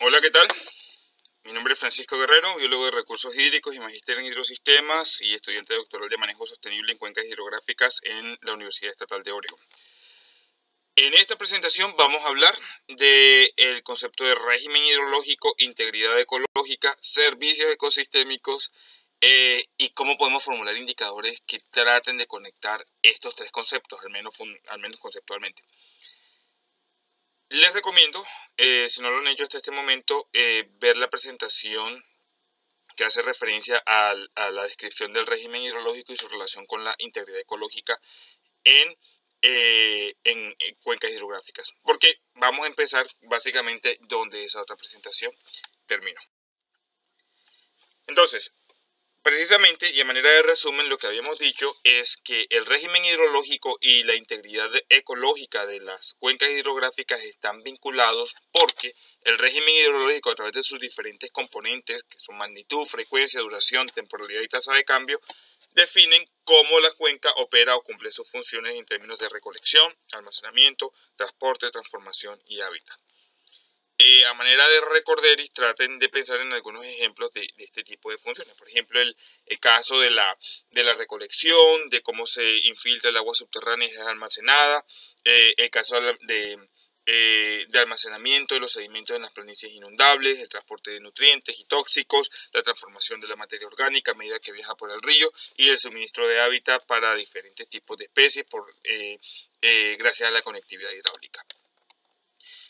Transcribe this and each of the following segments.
Hola, ¿qué tal? Mi nombre es Francisco Guerrero, biólogo de recursos hídricos y magíster en hidrosistemas y estudiante doctoral de manejo sostenible en cuencas hidrográficas en la Universidad Estatal de Oregon. En esta presentación vamos a hablar del concepto de régimen hidrológico, integridad ecológica, servicios ecosistémicos y cómo podemos formular indicadores que traten de conectar estos tres conceptos, al menos conceptualmente. Les recomiendo, si no lo han hecho hasta este momento, ver la presentación que hace referencia a la descripción del régimen hidrológico y su relación con la integridad ecológica en cuencas hidrográficas. Porque vamos a empezar básicamente donde esa otra presentación terminó. Entonces, precisamente y a manera de resumen, lo que habíamos dicho es que el régimen hidrológico y la integridad ecológica de las cuencas hidrográficas están vinculados porque el régimen hidrológico, a través de sus diferentes componentes, que son magnitud, frecuencia, duración, temporalidad y tasa de cambio, definen cómo la cuenca opera o cumple sus funciones en términos de recolección, almacenamiento, transporte, transformación y hábitat. A manera de recorderis, traten de pensar en algunos ejemplos de este tipo de funciones. Por ejemplo, el caso de la recolección, de cómo se infiltra el agua subterránea y es almacenada, el caso de almacenamiento de los sedimentos en las planicies inundables, el transporte de nutrientes y tóxicos, la transformación de la materia orgánica a medida que viaja por el río y el suministro de hábitat para diferentes tipos de especies gracias a la conectividad hidráulica.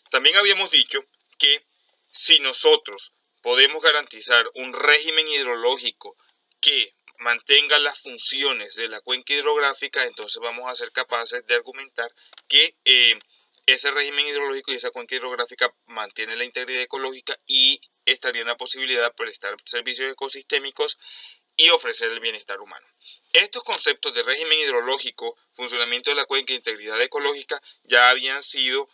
También habíamos dicho que si nosotros podemos garantizar un régimen hidrológico que mantenga las funciones de la cuenca hidrográfica, entonces vamos a ser capaces de argumentar que ese régimen hidrológico y esa cuenca hidrográfica mantiene la integridad ecológica y estaría en la posibilidad de prestar servicios ecosistémicos y ofrecer el bienestar humano. Estos conceptos de régimen hidrológico, funcionamiento de la cuenca e integridad ecológica ya habían sido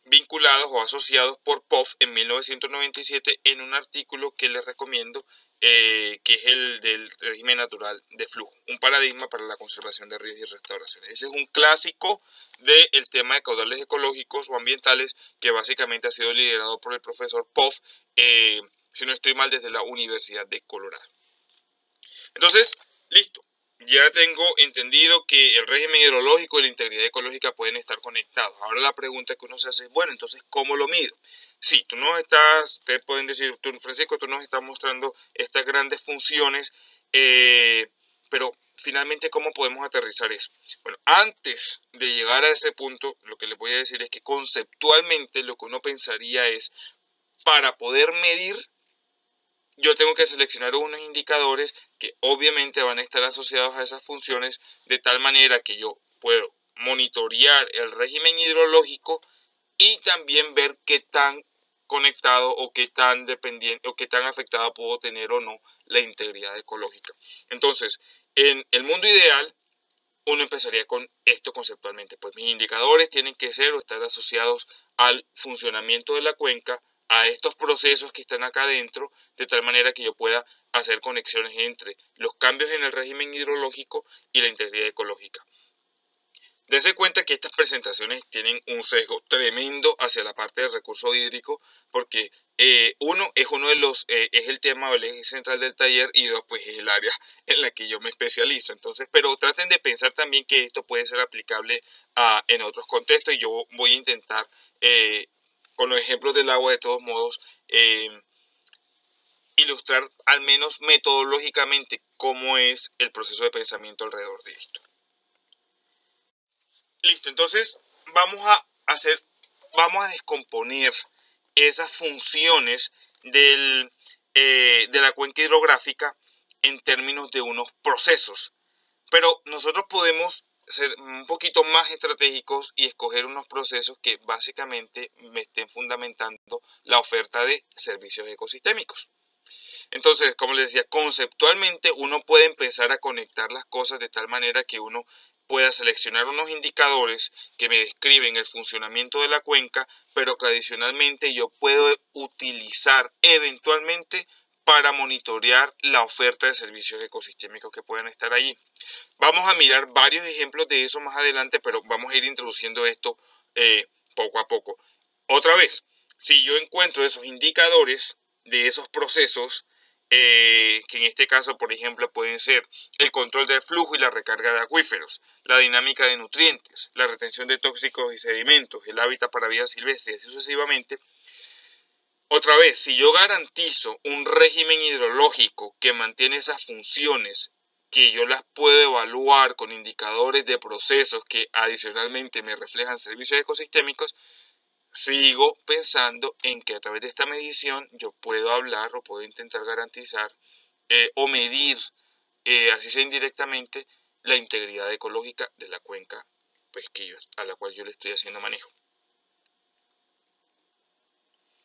vinculados o asociados por Poff en 1997 en un artículo que les recomiendo, que es el del régimen natural de flujo, un paradigma para la conservación de ríos y restauraciones. Ese es un clásico del tema de caudales ecológicos o ambientales que básicamente ha sido liderado por el profesor Poff, si no estoy mal, desde la Universidad de Colorado. Entonces, listo. Ya tengo entendido que el régimen hidrológico y la integridad ecológica pueden estar conectados. Ahora la pregunta que uno se hace es, bueno, entonces, ¿cómo lo mido? Sí, ustedes pueden decir, Francisco, tú nos estás mostrando estas grandes funciones, pero finalmente, ¿cómo podemos aterrizar eso? Bueno, antes de llegar a ese punto, lo que les voy a decir es que conceptualmente lo que uno pensaría es, para poder medir, yo tengo que seleccionar unos indicadores que obviamente van a estar asociados a esas funciones de tal manera que yo puedo monitorear el régimen hidrológico y también ver qué tan conectado o qué tan dependiente o qué tan afectada puedo tener o no la integridad ecológica. Entonces, en el mundo ideal, uno empezaría con esto conceptualmente. Pues mis indicadores tienen que ser o estar asociados al funcionamiento de la cuenca, a estos procesos que están acá adentro, de tal manera que yo pueda hacer conexiones entre los cambios en el régimen hidrológico y la integridad ecológica. Dense cuenta que estas presentaciones tienen un sesgo tremendo hacia la parte del recurso hídrico, porque uno es el tema o el eje central del taller, y dos, pues es el área en la que yo me especializo. Entonces, pero traten de pensar también que esto puede ser aplicable en otros contextos, y yo voy a intentar, con los ejemplos del agua, de todos modos, ilustrar al menos metodológicamente cómo es el proceso de pensamiento alrededor de esto. Listo, entonces vamos a descomponer esas funciones de la cuenca hidrográfica en términos de unos procesos. Pero nosotros podemos ser un poquito más estratégicos y escoger unos procesos que básicamente me estén fundamentando la oferta de servicios ecosistémicos. Entonces, como les decía, conceptualmente uno puede empezar a conectar las cosas de tal manera que uno pueda seleccionar unos indicadores que me describen el funcionamiento de la cuenca, pero que adicionalmente yo puedo utilizar eventualmente para monitorear la oferta de servicios ecosistémicos que pueden estar allí. Vamos a mirar varios ejemplos de eso más adelante, pero vamos a ir introduciendo esto poco a poco. Otra vez, si yo encuentro esos indicadores de esos procesos, que en este caso, por ejemplo, pueden ser el control del flujo y la recarga de acuíferos, la dinámica de nutrientes, la retención de tóxicos y sedimentos, el hábitat para vida silvestre y así sucesivamente. Otra vez, si yo garantizo un régimen hidrológico que mantiene esas funciones, que yo las puedo evaluar con indicadores de procesos que adicionalmente me reflejan servicios ecosistémicos, sigo pensando en que a través de esta medición yo puedo hablar o puedo intentar garantizar o medir, así sea indirectamente, la integridad ecológica de la cuenca, pues, a la cual yo le estoy haciendo manejo.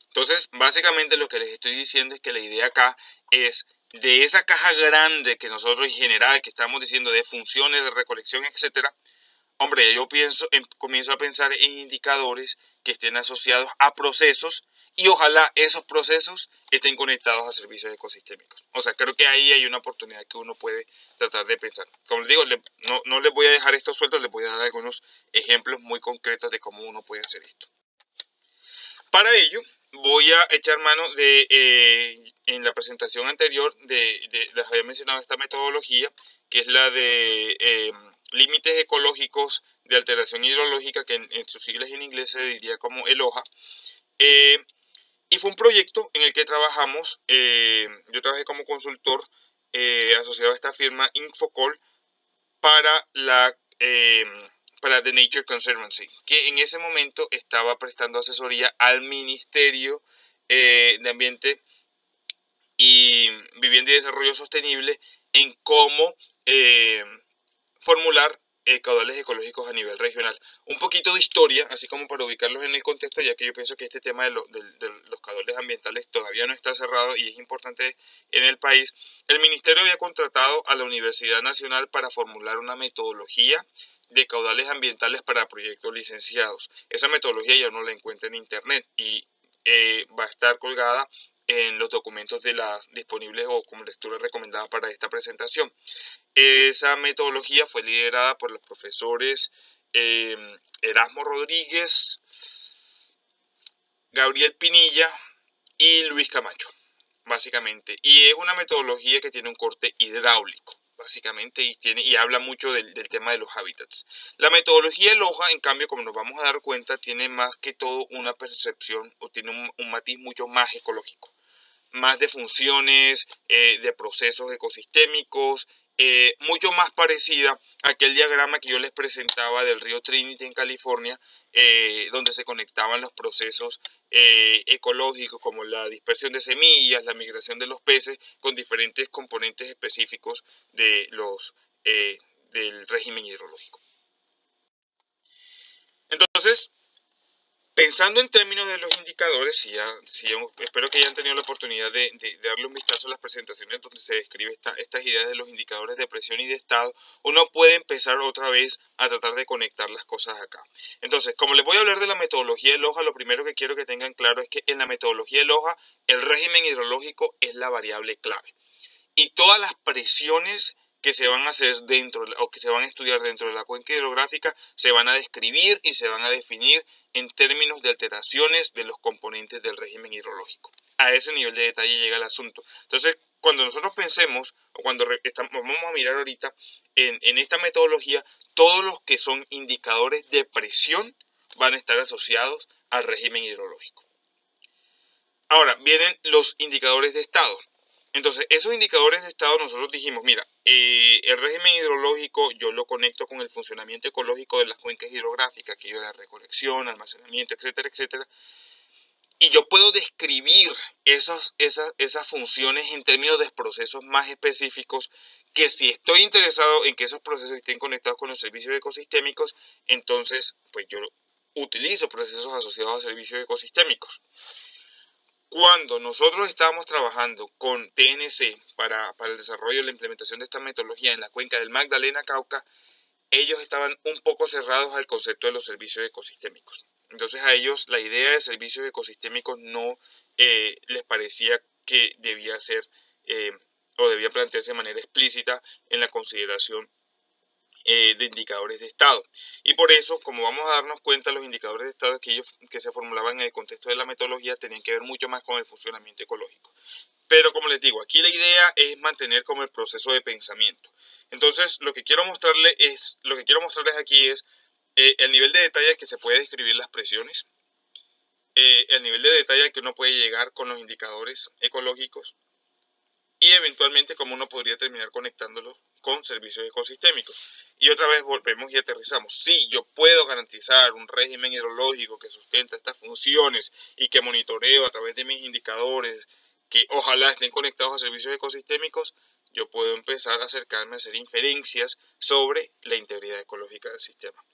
Entonces, básicamente lo que les estoy diciendo es que la idea acá es de esa caja grande que nosotros en general, que estamos diciendo de funciones de recolección, etcétera. Hombre, yo comienzo a pensar en indicadores que estén asociados a procesos y ojalá esos procesos estén conectados a servicios ecosistémicos. O sea, creo que ahí hay una oportunidad que uno puede tratar de pensar. Como les digo, no les voy a dejar esto suelto, les voy a dar algunos ejemplos muy concretos de cómo uno puede hacer esto. Para ello, voy a echar mano en la presentación anterior, les había mencionado esta metodología, que es la de límites ecológicos de alteración hidrológica, que en sus siglas en inglés se diría como ELOHA. Y fue un proyecto en el que trabajamos, yo trabajé como consultor asociado a esta firma Infocol para para The Nature Conservancy, que en ese momento estaba prestando asesoría al Ministerio de Ambiente y Vivienda y Desarrollo Sostenible en cómo formular caudales ecológicos a nivel regional. Un poquito de historia, así como para ubicarlos en el contexto, ya que yo pienso que este tema de los caudales ambientales todavía no está cerrado y es importante en el país. El Ministerio había contratado a la Universidad Nacional para formular una metodología de caudales ambientales para proyectos licenciados. Esa metodología ya no la encuentra en internet y va a estar colgada en los documentos disponibles o como lectura recomendada para esta presentación. Esa metodología fue liderada por los profesores Erasmo Rodríguez, Gabriel Pinilla y Luis Camacho, básicamente. Y es una metodología que tiene un corte hidráulico, básicamente, y habla mucho del tema de los hábitats. La metodología ELOHA, en cambio, como nos vamos a dar cuenta, tiene más que todo una percepción o tiene un matiz mucho más ecológico, más de funciones, de procesos ecosistémicos, mucho más parecida a aquel diagrama que yo les presentaba del río Trinity en California, donde se conectaban los procesos ecológicos como la dispersión de semillas, la migración de los peces, con diferentes componentes específicos del régimen hidrológico. Entonces, pensando en términos de los indicadores, espero que hayan tenido la oportunidad de darle un vistazo a las presentaciones donde se describe estas ideas de los indicadores de presión y de estado, uno puede empezar otra vez a tratar de conectar las cosas acá. Entonces, como les voy a hablar de la metodología ELOHA, lo primero que quiero que tengan claro es que en la metodología ELOHA el régimen hidrológico es la variable clave. Y todas las presiones que se van a hacer dentro o que se van a estudiar dentro de la cuenca hidrográfica se van a describir y se van a definir en términos de alteraciones de los componentes del régimen hidrológico. A ese nivel de detalle llega el asunto. Entonces, cuando nosotros pensemos o cuando vamos a mirar ahorita en esta metodología, todos los que son indicadores de presión van a estar asociados al régimen hidrológico. Ahora, vienen los indicadores de estado. Entonces, esos indicadores de estado nosotros dijimos, mira, el régimen hidrológico yo lo conecto con el funcionamiento ecológico de las cuencas hidrográficas, que yo la recolección, almacenamiento, etcétera, etcétera. Y yo puedo describir esas funciones en términos de procesos más específicos, que si estoy interesado en que esos procesos estén conectados con los servicios ecosistémicos, entonces pues yo utilizo procesos asociados a servicios ecosistémicos. Cuando nosotros estábamos trabajando con TNC para el desarrollo y la implementación de esta metodología en la cuenca del Magdalena-Cauca, ellos estaban un poco cerrados al concepto de los servicios ecosistémicos. Entonces a ellos la idea de servicios ecosistémicos no les parecía que debía ser o debía plantearse de manera explícita en la consideración de indicadores de estado. Y por eso, como vamos a darnos cuenta, los indicadores de estado que se formulaban en el contexto de la metodología tenían que ver mucho más con el funcionamiento ecológico. Pero como les digo, aquí la idea es mantener como el proceso de pensamiento. Entonces, lo que quiero mostrarles aquí es el nivel de detalle al que se puede describir las presiones, el nivel de detalle al que uno puede llegar con los indicadores ecológicos y eventualmente cómo uno podría terminar conectándolos con servicios ecosistémicos. Y otra vez volvemos y aterrizamos. Sí, yo puedo garantizar un régimen hidrológico que sustenta estas funciones y que monitoreo a través de mis indicadores que ojalá estén conectados a servicios ecosistémicos. Yo puedo empezar a acercarme a hacer inferencias sobre la integridad ecológica del sistema.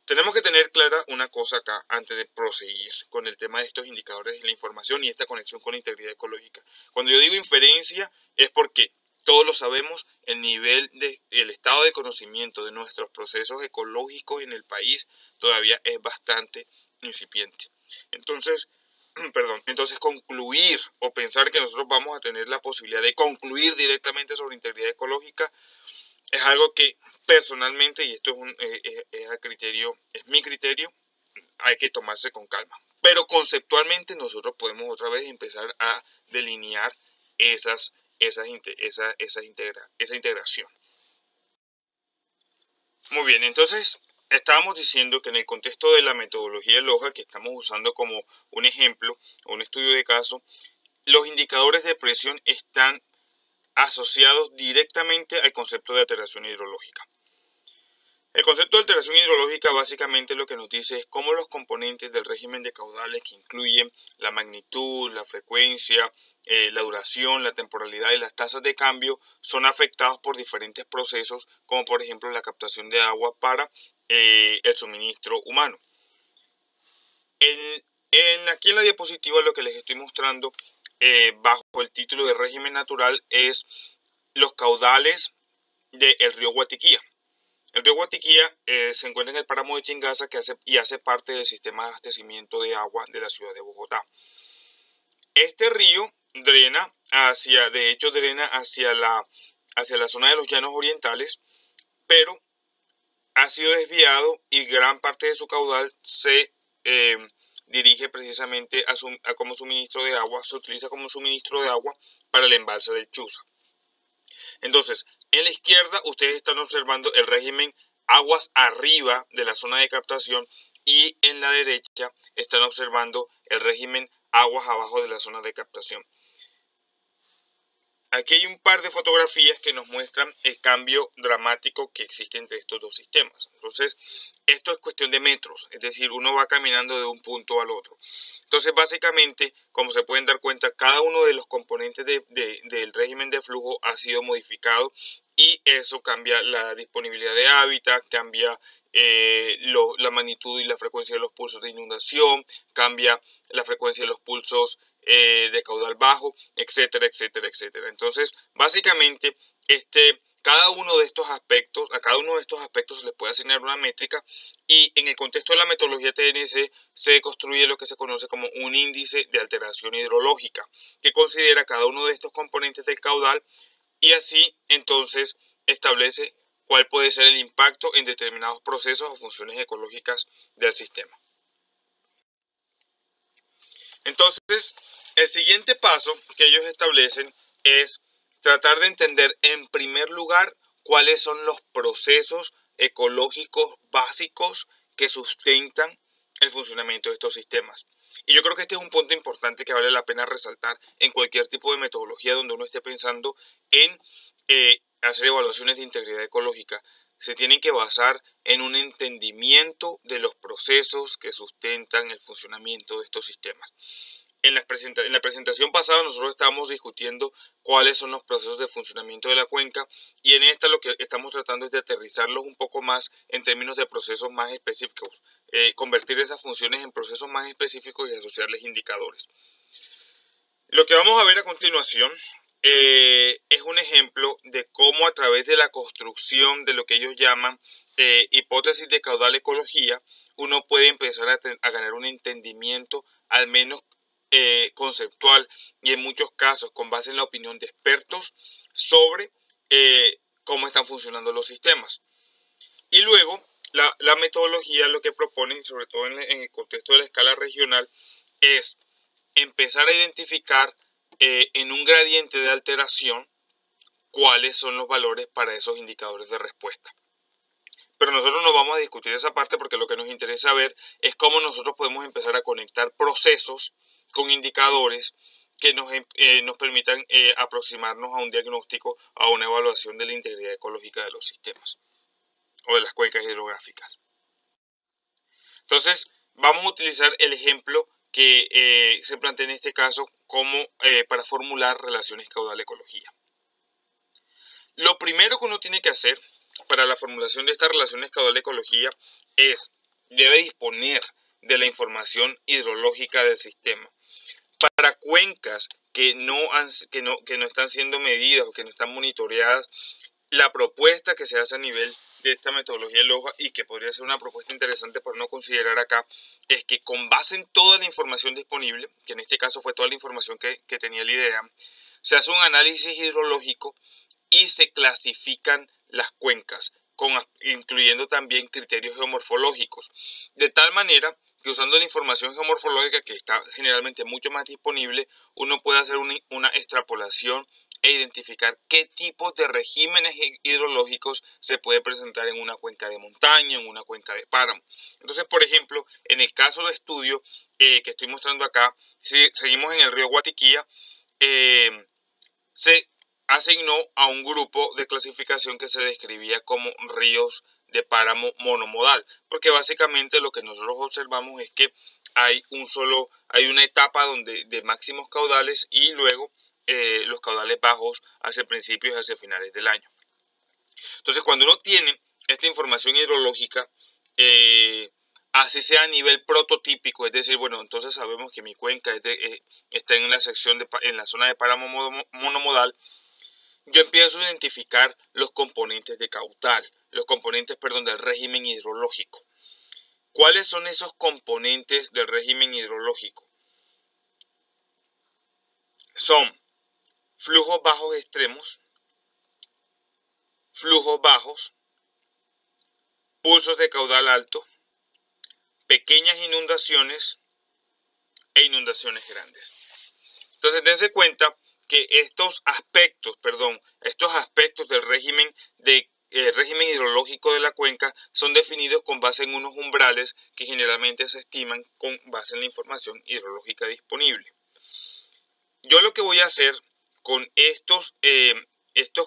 Tenemos que tener clara una cosa acá antes de proseguir con el tema de estos indicadores de la información y esta conexión con la integridad ecológica. Cuando yo digo inferencia es porque todos lo sabemos, el estado de conocimiento de nuestros procesos ecológicos en el país todavía es bastante incipiente. Entonces, entonces concluir o pensar que nosotros vamos a tener la posibilidad de concluir directamente sobre integridad ecológica es algo que personalmente, y esto es mi criterio, hay que tomarse con calma. Pero conceptualmente nosotros podemos otra vez empezar a delinear esa integración. Muy bien, entonces estábamos diciendo que en el contexto de la metodología de LOHA, que estamos usando como un ejemplo, un estudio de caso, los indicadores de presión están asociados directamente al concepto de alteración hidrológica. El concepto de alteración hidrológica básicamente lo que nos dice es cómo los componentes del régimen de caudales, que incluyen la magnitud, la frecuencia, la duración, la temporalidad y las tasas de cambio, son afectados por diferentes procesos, como por ejemplo la captación de agua para el suministro humano. Aquí en la diapositiva lo que les estoy mostrando bajo el título de régimen natural es los caudales del río Guatiquía. El río Guatiquía se encuentra en el páramo de Chingaza y hace parte del sistema de abastecimiento de agua de la ciudad de Bogotá. Este río drena hacia la zona de los llanos orientales, pero ha sido desviado y gran parte de su caudal se dirige precisamente como suministro de agua, se utiliza como suministro de agua para el embalse del Chuza. Entonces, en la izquierda ustedes están observando el régimen aguas arriba de la zona de captación y en la derecha están observando el régimen aguas abajo de la zona de captación. Aquí hay un par de fotografías que nos muestran el cambio dramático que existe entre estos dos sistemas. Entonces, esto es cuestión de metros, es decir, uno va caminando de un punto al otro. Entonces, básicamente, como se pueden dar cuenta, cada uno de los componentes del régimen de flujo ha sido modificado y eso cambia la disponibilidad de hábitat, cambia la magnitud y la frecuencia de los pulsos de inundación, cambia la frecuencia de los pulsos de caudal bajo, etcétera, etcétera, etcétera. Entonces, básicamente, a cada uno de estos aspectos se les puede asignar una métrica y en el contexto de la metodología TNC se construye lo que se conoce como un índice de alteración hidrológica que considera cada uno de estos componentes del caudal y así entonces establece cuál puede ser el impacto en determinados procesos o funciones ecológicas del sistema. Entonces, el siguiente paso que ellos establecen es tratar de entender en primer lugar cuáles son los procesos ecológicos básicos que sustentan el funcionamiento de estos sistemas. Y yo creo que este es un punto importante que vale la pena resaltar en cualquier tipo de metodología donde uno esté pensando en hacer evaluaciones de integridad ecológica. Se tienen que basar en un entendimiento de los procesos que sustentan el funcionamiento de estos sistemas. En la presentación pasada nosotros estábamos discutiendo cuáles son los procesos de funcionamiento de la cuenca y en esta lo que estamos tratando es de aterrizarlos un poco más en términos de procesos más específicos, convertir esas funciones en procesos más específicos y asociarles indicadores. Lo que vamos a ver a continuación es un ejemplo de cómo a través de la construcción de lo que ellos llaman hipótesis de caudal ecología, uno puede empezar a ganar un entendimiento al menos conceptual y en muchos casos con base en la opinión de expertos sobre cómo están funcionando los sistemas. Y luego, la metodología lo que propone, sobre todo en el contexto de la escala regional, es empezar a identificar en un gradiente de alteración cuáles son los valores para esos indicadores de respuesta. Pero nosotros no vamos a discutir esa parte porque lo que nos interesa ver es cómo nosotros podemos empezar a conectar procesos con indicadores que nos permitan aproximarnos a un diagnóstico, a una evaluación de la integridad ecológica de los sistemas o de las cuencas hidrográficas. Entonces, vamos a utilizar el ejemplo que se plantea en este caso como para formular relaciones caudal-ecología. Lo primero que uno tiene que hacer para la formulación de estas relaciones caudal-ecología debe disponer de la información hidrológica del sistema. Para cuencas que no están siendo medidas o que no están monitoreadas, la propuesta que se hace a nivel de esta metodología LOJA y que podría ser una propuesta interesante para no considerar acá, es que con base en toda la información disponible, que en este caso fue toda la información que tenía el IDEAM, se hace un análisis hidrológico y se clasifican las cuencas, incluyendo también criterios geomorfológicos, de tal manera que usando la información geomorfológica que está generalmente mucho más disponible, uno puede hacer una extrapolación e identificar qué tipos de regímenes hidrológicos se puede presentar en una cuenca de montaña, en una cuenca de páramo. Entonces, por ejemplo, en el caso de estudio que estoy mostrando acá, si seguimos en el río Guatiquía, se asignó a un grupo de clasificación que se describía como ríos de páramo monomodal, porque básicamente lo que nosotros observamos es que hay una etapa de máximos caudales y luego los caudales bajos hacia principios y hacia finales del año. Entonces, cuando uno tiene esta información hidrológica, así sea a nivel prototípico, es decir, bueno, entonces sabemos que mi cuenca está en la zona de páramo monomodal, yo empiezo a identificar los componentes de caudal, los componentes, perdón, del régimen hidrológico. ¿Cuáles son esos componentes del régimen hidrológico? Son flujos bajos extremos, flujos bajos, pulsos de caudal alto, pequeñas inundaciones e inundaciones grandes. Entonces, dense cuenta que estos aspectos del régimen hidrológico de la cuenca son definidos con base en unos umbrales que generalmente se estiman con base en la información hidrológica disponible. Yo lo que voy a hacer con estos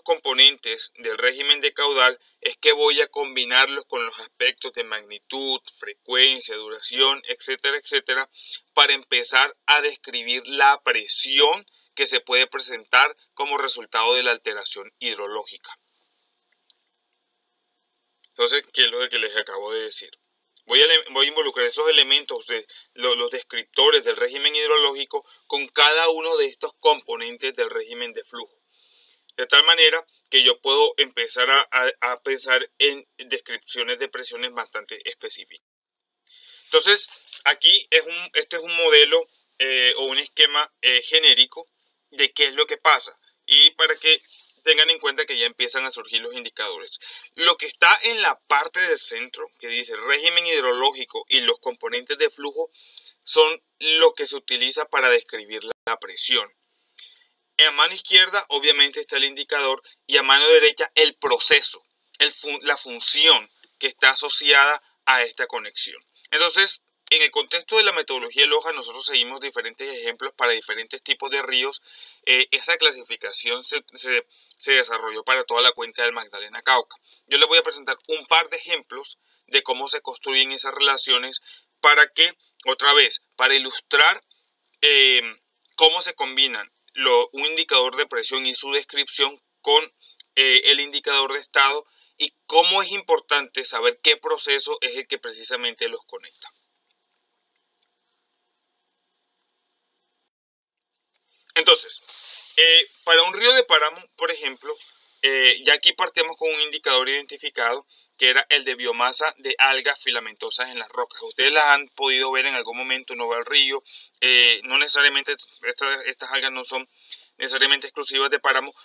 componentes del régimen de caudal es que voy a combinarlos con los aspectos de magnitud, frecuencia, duración, etcétera, etcétera, para empezar a describir la presión que se puede presentar como resultado de la alteración hidrológica. Entonces, ¿qué es lo que les acabo de decir? Voy a involucrar esos elementos de los descriptores del régimen hidrológico con cada uno de estos componentes del régimen de flujo. De tal manera que yo puedo empezar a pensar en descripciones de presiones bastante específicas. Entonces, aquí este es un modelo o un esquema genérico de qué es lo que pasa. Y para que tengan en cuenta que ya empiezan a surgir los indicadores. Lo que está en la parte del centro, que dice régimen hidrológico y los componentes de flujo, son lo que se utiliza para describir la presión. A mano izquierda obviamente está el indicador y a mano derecha el proceso, la función que está asociada a esta conexión. Entonces, en el contexto de la metodología LOJA, nosotros seguimos diferentes ejemplos para diferentes tipos de ríos. Esa clasificación se desarrolló para toda la cuenca del Magdalena Cauca. Yo les voy a presentar un par de ejemplos de cómo se construyen esas relaciones para que, otra vez, para ilustrar cómo se combinan un indicador de presión y su descripción con el indicador de estado y cómo es importante saber qué proceso es el que precisamente los conecta. Entonces, para un río de páramo, por ejemplo, ya aquí partimos con un indicador identificado que era el de biomasa de algas filamentosas en las rocas. Ustedes las han podido ver en algún momento, uno va al río, no necesariamente estas algas no son necesariamente exclusivas de páramo,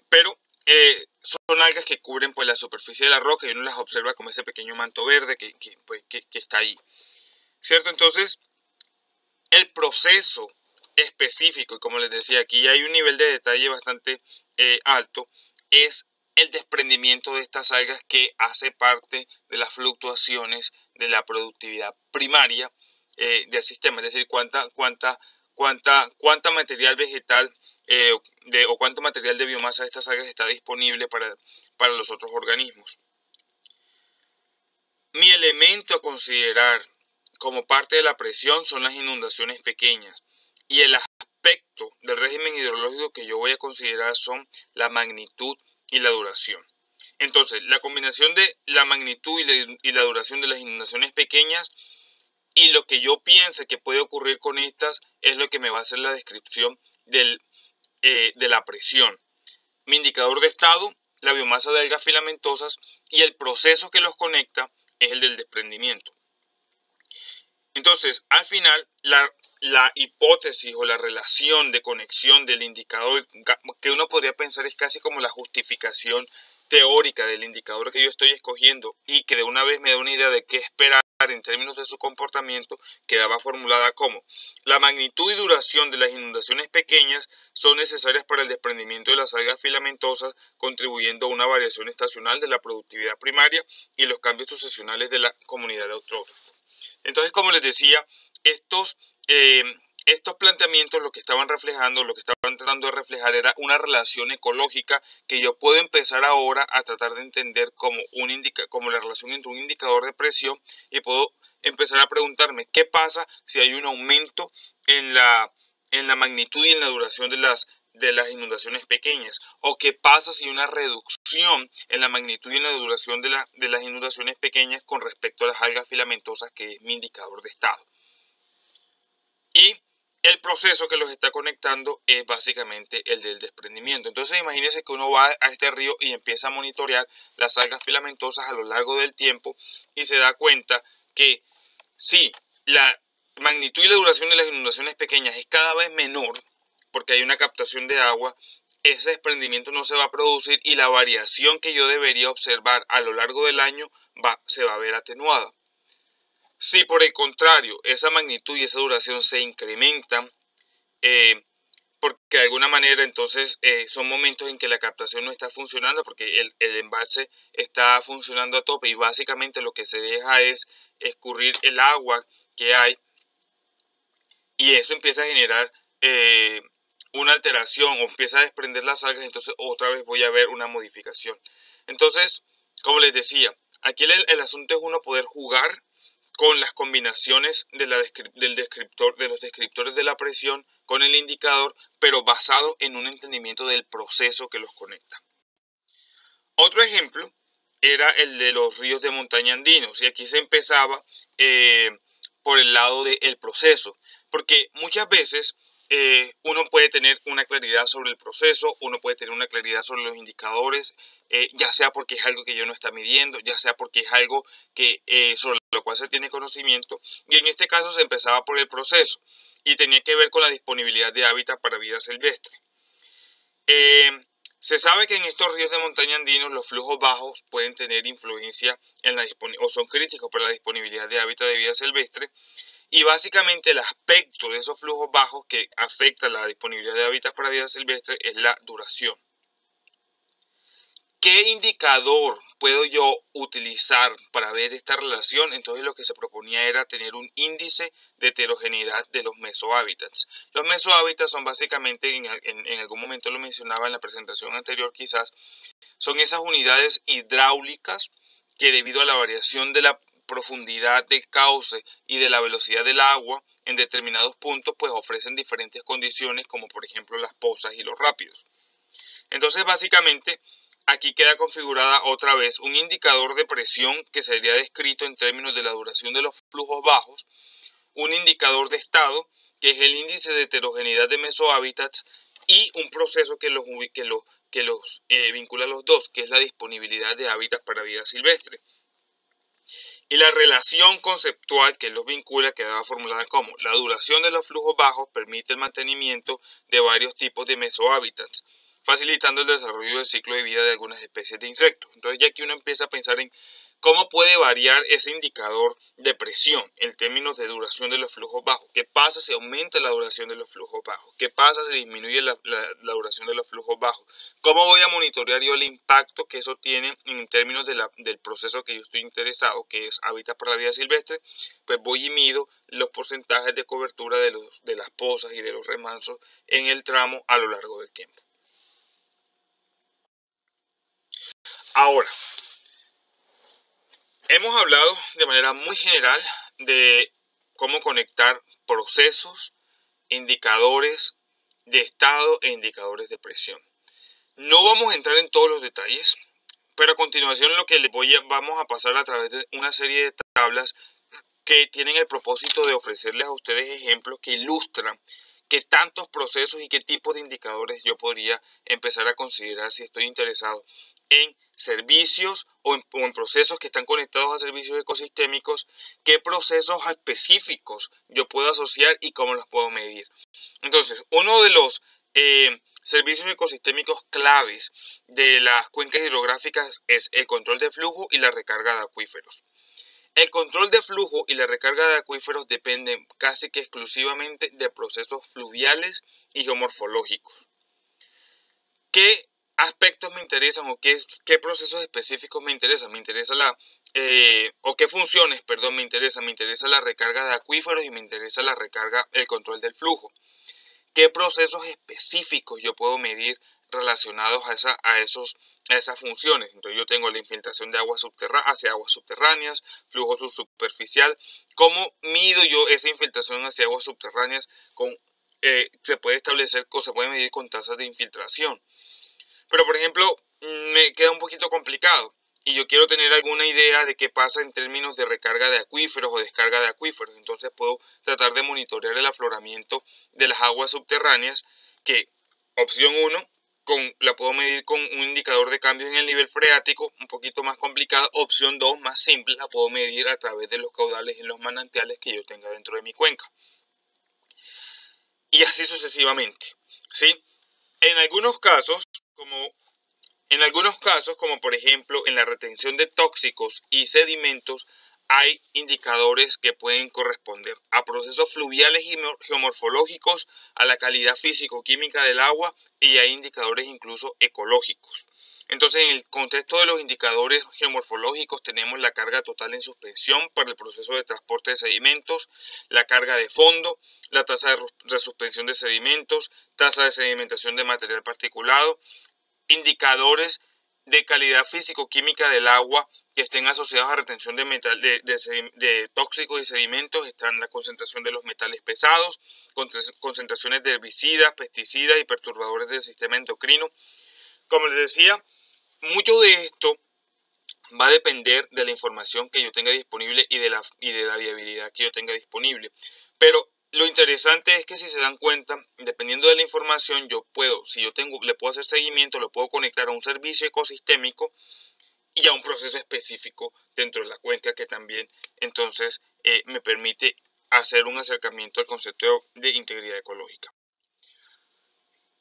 pero son algas que cubren pues la superficie de la roca y uno las observa como ese pequeño manto verde que está ahí, ¿cierto? Entonces, el proceso específico, y como les decía, aquí hay un nivel de detalle bastante alto, es el desprendimiento de estas algas que hace parte de las fluctuaciones de la productividad primaria del sistema, es decir, cuánta material vegetal o cuánto material de biomasa de estas algas está disponible para los otros organismos. Mi elemento a considerar como parte de la presión son las inundaciones pequeñas, y el aspecto del régimen hidrológico que yo voy a considerar son la magnitud y la duración. Entonces, la combinación de la magnitud y la duración de las inundaciones pequeñas y lo que yo piense que puede ocurrir con estas es lo que me va a hacer la descripción de la presión. Mi indicador de estado, la biomasa de algas filamentosas, y el proceso que los conecta es el del desprendimiento. Entonces, al final, la hipótesis o la relación de conexión del indicador, que uno podría pensar es casi como la justificación teórica del indicador que yo estoy escogiendo y que de una vez me da una idea de qué esperar en términos de su comportamiento, quedaba formulada como: la magnitud y duración de las inundaciones pequeñas son necesarias para el desprendimiento de las algas filamentosas, contribuyendo a una variación estacional de la productividad primaria y los cambios sucesionales de la comunidad de autótrofos. Entonces, como les decía, estos planteamientos lo que estaban reflejando, lo que estaban tratando de reflejar era una relación ecológica que yo puedo empezar ahora a tratar de entender como la relación entre un indicador de presión, y puedo empezar a preguntarme qué pasa si hay un aumento en la magnitud y en la duración de las inundaciones pequeñas, o qué pasa si hay una reducción en la magnitud y en la duración de las inundaciones pequeñas con respecto a las algas filamentosas, que es mi indicador de estado. Y el proceso que los está conectando es básicamente el del desprendimiento. Entonces, imagínense que uno va a este río y empieza a monitorear las algas filamentosas a lo largo del tiempo y se da cuenta que si la magnitud y la duración de las inundaciones pequeñas es cada vez menor, porque hay una captación de agua, ese desprendimiento no se va a producir y la variación que yo debería observar a lo largo del año se va a ver atenuada. Si por el contrario esa magnitud y esa duración se incrementan, porque de alguna manera entonces son momentos en que la captación no está funcionando, porque el embalse está funcionando a tope y básicamente lo que se deja es escurrir el agua que hay, y eso empieza a generar una alteración o empieza a desprender las algas, entonces otra vez voy a ver una modificación. Entonces, como les decía, aquí el asunto es uno poder jugar con las combinaciones de los descriptores de la presión con el indicador, pero basado en un entendimiento del proceso que los conecta. Otro ejemplo era el de los ríos de montaña andinos, y aquí se empezaba por el lado del proceso, porque muchas veces uno puede tener una claridad sobre el proceso, uno puede tener una claridad sobre los indicadores, ya sea porque es algo que yo no está midiendo, ya sea porque es algo sobre lo cual se tiene conocimiento, y en este caso se empezaba por el proceso, y tenía que ver con la disponibilidad de hábitat para vida silvestre. Se sabe que en estos ríos de montaña andinos los flujos bajos pueden tener influencia o son críticos para la disponibilidad de hábitat de vida silvestre, y básicamente el aspecto de esos flujos bajos que afecta la disponibilidad de hábitat para vida silvestre es la duración. ¿Qué indicador puedo yo utilizar para ver esta relación? Entonces lo que se proponía era tener un índice de heterogeneidad de los mesohábitats. Los mesohábitats son básicamente, en algún momento lo mencionaba en la presentación anterior quizás, son esas unidades hidráulicas que debido a la variación de la profundidad del cauce y de la velocidad del agua en determinados puntos pues ofrecen diferentes condiciones, como por ejemplo las pozas y los rápidos. Entonces básicamente aquí queda configurada otra vez un indicador de presión que sería descrito en términos de la duración de los flujos bajos, un indicador de estado que es el índice de heterogeneidad de mesohábitats, y un proceso que los vincula a los dos, que es la disponibilidad de hábitats para vida silvestre. Y la relación conceptual que los vincula quedaba formulada como: la duración de los flujos bajos permite el mantenimiento de varios tipos de mesohábitats, facilitando el desarrollo del ciclo de vida de algunas especies de insectos. Entonces ya aquí uno empieza a pensar en cómo puede variar ese indicador de presión en términos de duración de los flujos bajos. ¿Qué pasa si aumenta la duración de los flujos bajos? ¿Qué pasa si disminuye la duración de los flujos bajos? ¿Cómo voy a monitorear yo el impacto que eso tiene en términos del proceso que yo estoy interesado, que es hábitat para la vida silvestre? Pues voy y mido los porcentajes de cobertura de las pozas y de los remansos en el tramo a lo largo del tiempo. Ahora, hemos hablado de manera muy general de cómo conectar procesos, indicadores de estado e indicadores de presión. No vamos a entrar en todos los detalles, pero a continuación lo que vamos a pasar a través de una serie de tablas que tienen el propósito de ofrecerles a ustedes ejemplos que ilustran qué tantos procesos y qué tipos de indicadores yo podría empezar a considerar si estoy interesado en servicios o en procesos que están conectados a servicios ecosistémicos, qué procesos específicos yo puedo asociar y cómo los puedo medir. Entonces, uno de los servicios ecosistémicos claves de las cuencas hidrográficas es el control de flujo y la recarga de acuíferos. El control de flujo y la recarga de acuíferos dependen casi que exclusivamente de procesos fluviales y geomorfológicos. ¿Qué aspectos me interesan o qué procesos específicos me interesan? Me interesa o qué funciones, perdón, me interesa. Me interesa la recarga de acuíferos y me interesa el control del flujo. ¿Qué procesos específicos yo puedo medir relacionados a esas funciones? Entonces yo tengo la infiltración de aguas hacia aguas subterráneas, flujo subsuperficial. ¿Cómo mido yo esa infiltración hacia aguas subterráneas? Se puede establecer, o se puede medir con tasas de infiltración. Pero por ejemplo, me queda un poquito complicado y yo quiero tener alguna idea de qué pasa en términos de recarga de acuíferos o descarga de acuíferos. Entonces puedo tratar de monitorear el afloramiento de las aguas subterráneas, que opción 1 la puedo medir con un indicador de cambio en el nivel freático, un poquito más complicada. Opción 2, más simple, la puedo medir a través de los caudales en los manantiales que yo tenga dentro de mi cuenca. Y así sucesivamente, ¿sí? En algunos casos, como por ejemplo en la retención de tóxicos y sedimentos, hay indicadores que pueden corresponder a procesos fluviales y geomorfológicos, a la calidad físico-química del agua, y hay indicadores incluso ecológicos. Entonces, en el contexto de los indicadores geomorfológicos tenemos la carga total en suspensión para el proceso de transporte de sedimentos, la carga de fondo, la tasa de resuspensión de sedimentos, tasa de sedimentación de material particulado, indicadores de calidad físico-química del agua que estén asociados a retención de tóxicos y sedimentos. Están la concentración de los metales pesados, concentraciones de herbicidas, pesticidas y perturbadores del sistema endocrino. Como les decía, mucho de esto va a depender de la información que yo tenga disponible y de la viabilidad que yo tenga disponible. Pero lo interesante es que, si se dan cuenta, dependiendo de la información, le puedo hacer seguimiento, lo puedo conectar a un servicio ecosistémico y a un proceso específico dentro de la cuenca, que también entonces me permite hacer un acercamiento al concepto de integridad ecológica.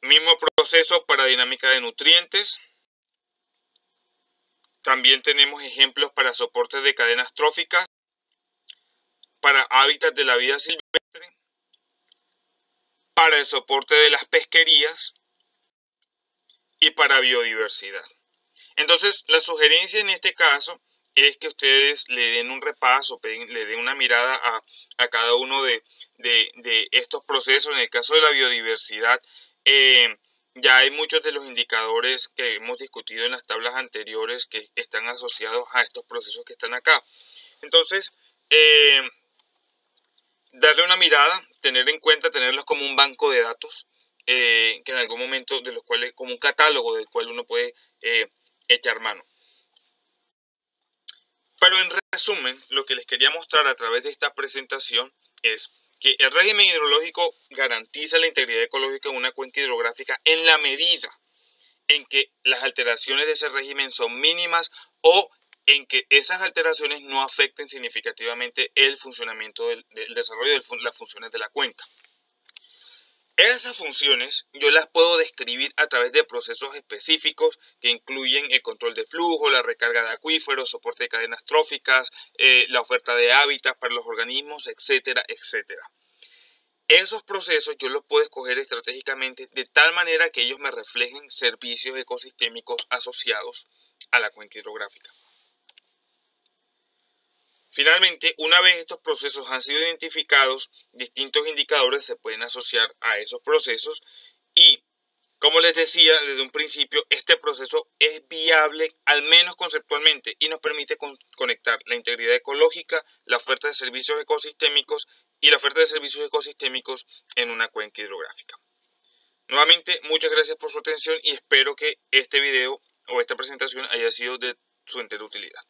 Mismo proceso para dinámica de nutrientes. También tenemos ejemplos para soporte de cadenas tróficas, para hábitats de la vida silvestre, para el soporte de las pesquerías y para biodiversidad. Entonces, la sugerencia en este caso es que ustedes le den un repaso, le den una mirada a cada uno de estos procesos. En el caso de la biodiversidad, ya hay muchos de los indicadores que hemos discutido en las tablas anteriores que están asociados a estos procesos que están acá. Entonces, darle una mirada, tener en cuenta, tenerlos como un banco de datos, que en algún momento, como un catálogo del cual uno puede echar mano. Pero en resumen, lo que les quería mostrar a través de esta presentación es que el régimen hidrológico garantiza la integridad ecológica de una cuenca hidrográfica en la medida en que las alteraciones de ese régimen son mínimas o en que esas alteraciones no afecten significativamente el funcionamiento del desarrollo de las funciones de la cuenca. Esas funciones yo las puedo describir a través de procesos específicos que incluyen el control de flujo, la recarga de acuíferos, soporte de cadenas tróficas, la oferta de hábitat para los organismos, etcétera, etcétera. Esos procesos yo los puedo escoger estratégicamente de tal manera que ellos me reflejen servicios ecosistémicos asociados a la cuenca hidrográfica. Finalmente, una vez estos procesos han sido identificados, distintos indicadores se pueden asociar a esos procesos y, como les decía desde un principio, este proceso es viable al menos conceptualmente y nos permite conectar la integridad ecológica, la oferta de servicios ecosistémicos y la oferta de servicios ecosistémicos en una cuenca hidrográfica. Nuevamente, muchas gracias por su atención y espero que este video o esta presentación haya sido de su entera utilidad.